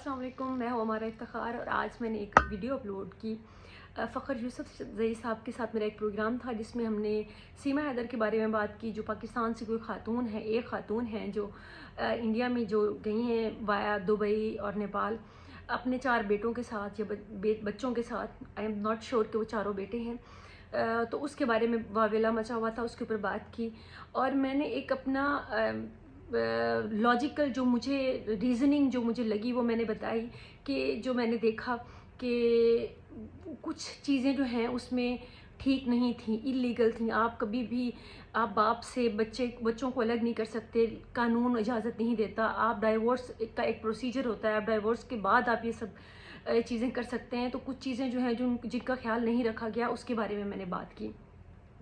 अस्सलाम वालेकुम, मैं हूँ हमारा इफ्तिखार और आज मैंने एक वीडियो अपलोड की। फ़खर यूसुफ ज़ई साहब के साथ मेरा एक प्रोग्राम था जिसमें हमने सीमा हैदर के बारे में बात की, जो पाकिस्तान से कोई ख़ातून है, एक ख़ातून हैं जो इंडिया में जो गई हैं वाया दुबई और नेपाल अपने 4 बेटों के साथ या बच्चों के साथ। आई एम नॉट श्योर कि वो चारों बेटे हैं। तो उसके बारे में वावेला मचा हुआ था, उसके ऊपर बात की और मैंने एक अपना लॉजिकल जो मुझे रीज़निंग जो मुझे लगी वो मैंने बताई कि जो मैंने देखा कि कुछ चीज़ें जो हैं उसमें ठीक नहीं थी, इलीगल थी। आप कभी भी आप बाप से बच्चों को अलग नहीं कर सकते, कानून इजाज़त नहीं देता। आप डाइवोर्स का एक प्रोसीजर होता है, आप डाइवोर्स के बाद आप ये सब चीज़ें कर सकते हैं। तो कुछ चीज़ें जो हैं जिनका ख्याल नहीं रखा गया उसके बारे में मैंने बात की।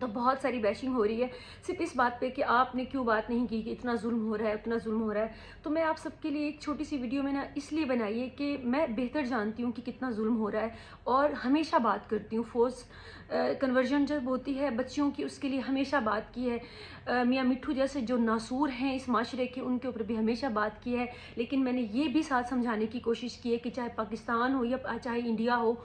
तो बहुत सारी बैशिंग हो रही है सिर्फ इस बात पे कि आपने क्यों बात नहीं की कि इतना जुल्म हो रहा है, उतना जुल्म हो रहा है। तो मैं आप सबके लिए एक छोटी सी वीडियो मैंने इसलिए बनाई है कि मैं बेहतर जानती हूँ कि कितना जुल्म हो रहा है और हमेशा बात करती हूँ। फोर्स कन्वर्जन जब होती है बच्चियों की, उसके लिए हमेशा बात की है। मियाँ मिट्ठू जैसे जो नासूर हैं इस माशरे के, उनके ऊपर भी हमेशा बात की है। लेकिन मैंने ये भी साथ समझाने की कोशिश की है कि चाहे पाकिस्तान हो या चाहे इंडिया हो,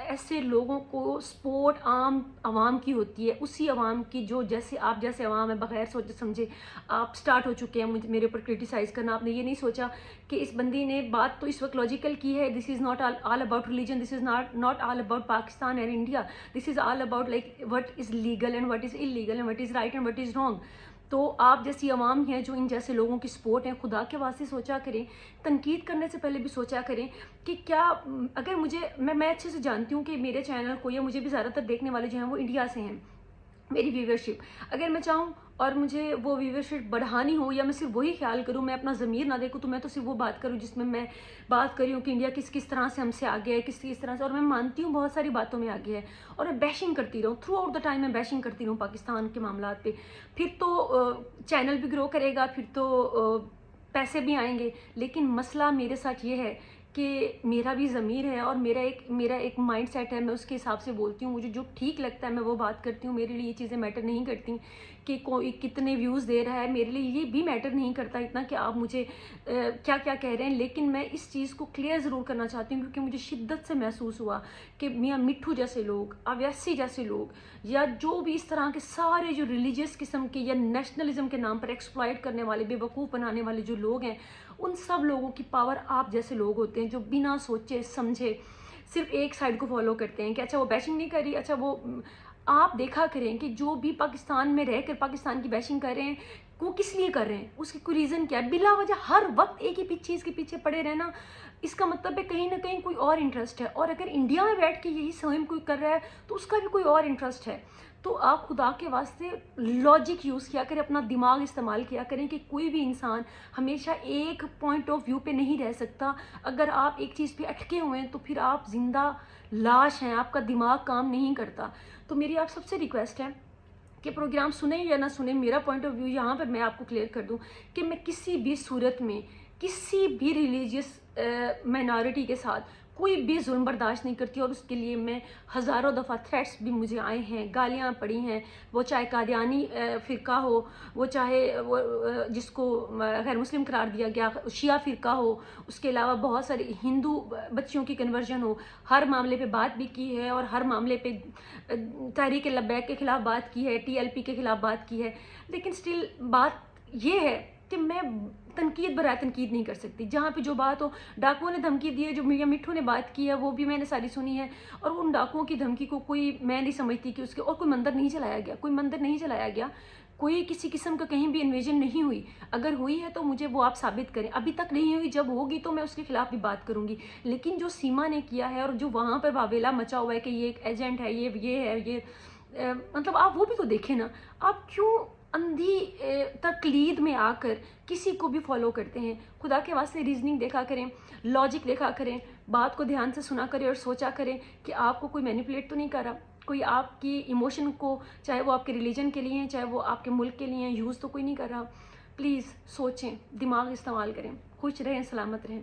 ऐसे लोगों को सपोर्ट आवाम की होती है, उसी आवाम की जो जैसे आप जैसे आवाम है बगैर सोचे समझे आप स्टार्ट हो चुके हैं मुझे मेरे ऊपर क्रिटिसाइज़ करना। आपने ये नहीं सोचा कि इस बंदी ने बात तो इस वक्त लॉजिकल की है। This is not all about religion, this is not all about Pakistan and India, this is all about like what is legal and what is illegal and what is right and what is wrong. तो आप जैसी आवाम हैं जो इन जैसे लोगों की support है, खुदा के वास्ते सोचा करें, तनकीद करने से पहले भी सोचा करें कि क्या अगर मुझे मैं अच्छे से जानती हूँ कि मेरे चैनल को या मुझे भी ज़्यादातर देखने वाले जो हैं वो इंडिया से हैं। मेरी व्यूवरशिप अगर मैं चाहूँ और मुझे वो व्यूवरशिप बढ़ानी हो या मैं सिर्फ वही ख्याल करूँ, मैं अपना ज़मीर ना देखूँ, तो मैं तो सिर्फ वो बात करूँ जिसमें मैं बात कर रही हूँ कि इंडिया किस किस तरह से हमसे आगे है, किस तरह से। और मैं मानती हूँ बहुत सारी बातों में आगे है और मैं बैशिंग करती रहूँ थ्रू आउट द टाइम, मैं बैशिंग करती रहूँ पाकिस्तान के मामलात पे। फिर तो चैनल भी ग्रो करेगा, फिर तो पैसे भी आएंगे। लेकिन मसला मेरे साथ ये है कि मेरा भी ज़मीर है और मेरा एक माइंड सेट है, मैं उसके हिसाब से बोलती हूँ। मुझे जो ठीक लगता है मैं वो बात करती हूँ। मेरे लिए ये चीज़ें मैटर नहीं करती कि कोई कितने व्यूज़ दे रहा है, मेरे लिए ये भी मैटर नहीं करता इतना कि आप मुझे क्या क्या कह रहे हैं। लेकिन मैं इस चीज़ को क्लियर ज़रूर करना चाहती हूँ क्योंकि मुझे शिद्दत से महसूस हुआ कि मियाँ मिट्ठू जैसे लोग, अवैसी जैसे लोग, या जो भी इस तरह के सारे जो रिलीजियस किस्म के या नेशनलिज्म के नाम पर एक्सप्लॉइट करने वाले, बेवकूफ़ बनाने वाले जो लोग हैं, उन सब लोगों की पावर आप जैसे लोग होते हैं जो बिना सोचे समझे सिर्फ एक साइड को फॉलो करते हैं कि अच्छा वो बैशिंग नहीं कर रही, अच्छा वो आप देखा करें कि जो भी पाकिस्तान में रहकर पाकिस्तान की बैशिंग कर रहे हैं वो किस लिए कर रहे हैं, उसकी कोई रीज़न क्या है। बिला वजह हर वक्त एक ही चीज़ के पीछे पड़े रहना, इसका मतलब है कहीं ना कहीं कोई और इंटरेस्ट है। और अगर इंडिया में बैठ के यही स्वयं कोई कर रहा है तो उसका भी कोई और इंटरेस्ट है। तो आप खुदा के वास्ते लॉजिक यूज़ किया करें, अपना दिमाग इस्तेमाल किया करें कि कोई भी इंसान हमेशा एक पॉइंट ऑफ व्यू पे नहीं रह सकता। अगर आप एक चीज़ पे अटके हुए हैं तो फिर आप जिंदा लाश हैं, आपका दिमाग काम नहीं करता। तो मेरी आप सबसे रिक्वेस्ट है कि प्रोग्राम सुने या ना सुने, मेरा पॉइंट ऑफ व्यू यहाँ पर मैं आपको क्लियर कर दूँ कि मैं किसी भी सूरत में किसी भी रिलीजियस माइनॉरिटी के साथ कोई भी जुल्म बर्दाश्त नहीं करती। और उसके लिए मैं हज़ारों दफ़ा थ्रेट्स भी मुझे आए हैं, गालियाँ पड़ी हैं, वो चाहे कादियानी फ़िरका हो, वो चाहे वो जिसको गैर मुस्लिम करार दिया गया शिया फ़िरका हो, उसके अलावा बहुत सारे हिंदू बच्चियों की कन्वर्जन हो। हर मामले पे बात भी की है और हर मामले पे तहरीक लब्बैक के ख़िलाफ़ बात की है, TLP के ख़िलाफ़ बात की है। लेकिन स्टिल बात ये है कि मैं तनकीद बराए तनकीद नहीं कर सकती। जहाँ पे जो बात हो, डाकुओं ने धमकी दी है, जो मियाँ मिट्ठू ने बात की है वो भी मैंने सारी सुनी है। और उन डाकुओं की धमकी को कोई, मैं नहीं समझती कि उसके और कोई मंदिर नहीं चलाया गया, कोई मंदिर नहीं चलाया गया, कोई किसी किस्म का कहीं भी इन्वेजन नहीं हुई। अगर हुई है तो मुझे वो आप साबित करें। अभी तक नहीं हुई, जब होगी तो मैं उसके खिलाफ भी बात करूंगी। लेकिन जो सीमा ने किया है और जो वहाँ पर वावेला मचा हुआ है कि ये एक एजेंट है, ये है, ये मतलब आप वो भी तो देखें ना। आप क्यों अंधी तकलीद में आकर किसी को भी फॉलो करते हैं? खुदा के वास्ते रीजनिंग देखा करें, लॉजिक देखा करें, बात को ध्यान से सुना करें और सोचा करें कि आपको कोई मैनिपुलेट तो नहीं कर रहा, कोई आपकी इमोशन को, चाहे वो आपके रिलीजन के लिए हैं, चाहे वो आपके मुल्क के लिए हैं, यूज़ तो कोई नहीं कर रहा। प्लीज़ सोचें, दिमाग इस्तेमाल करें। खुश रहें, सलामत रहें।